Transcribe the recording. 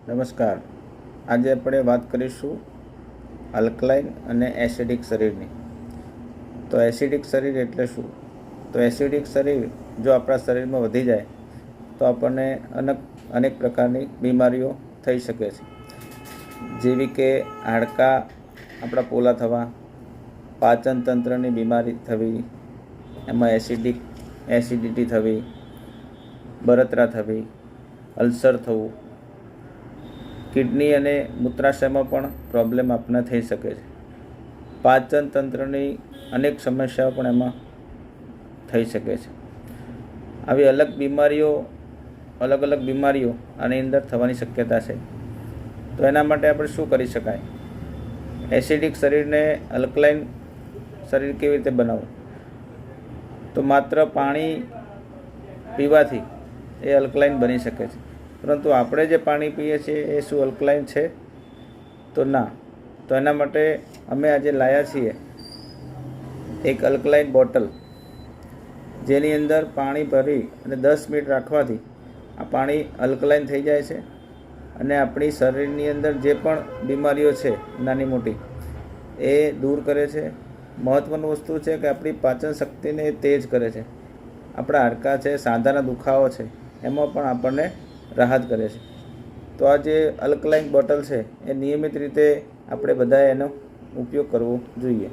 નમસ્કાર. આજે આપણે વાત કરીશું આલ્કલાઇન અને એસિડિક શરીરની. તો એસિડિક શરીર એટલે શું? તો એસિડિક શરીર જો આપણા શરીરમાં વધી જાય તો આપણને અનેક પ્રકારની બીમારીઓ થઈ શકે છે, જેવી કે હાડકાં આપણા પોલા થવા, પાચન તંત્રની બીમારી થવી, એમાં એસિડિટી થવી, બળતરા થવી, અલ્સર થવું, કિડની અને મૂત્રાશયમાં પણ પ્રોબ્લેમ આપણને થઈ શકે છે. પાચન તંત્રની અનેક સમસ્યાઓ પણ એમાં થઈ શકે છે. આવી અલગ અલગ બીમારીઓ આની અંદર થવાની શક્યતા છે. તો એના માટે આપણે શું કરી શકાય? એસિડિક શરીરને આલ્કલાઇન શરીર કેવી રીતે બનાવવું? તો માત્ર પાણી પીવાથી એ આલ્કલાઇન બની શકે છે, પરંતુ આપણે જે પાણી પીએ છીએ એ શું આલ્કલાઇન છે? તો ના. તો એના માટે અમે આજે લાવ્યા છીએ એક આલ્કલાઇન બોટલ, જેની અંદર પાણી ભરી અને 10 મિનિટ રાખવાથી આ પાણી આલ્કલાઇન થઈ જાય છે અને આપણી શરીરની અંદર જે પણ બીમારીઓ છે નાની મોટી એ દૂર કરે છે. મહત્ત્વની વસ્તુ છે કે આપણી પાચન શક્તિને એ તેજ કરે છે. આપણા હાડકાં છે, સાંધાના દુખાવો છે, એમાં પણ આપણને રાહત કરે છે. તો આ જે આલ્કલાઇન બોટલ છે એ નિયમિત રીતે આપણે બધાએ એનો ઉપયોગ કરવો જોઈએ.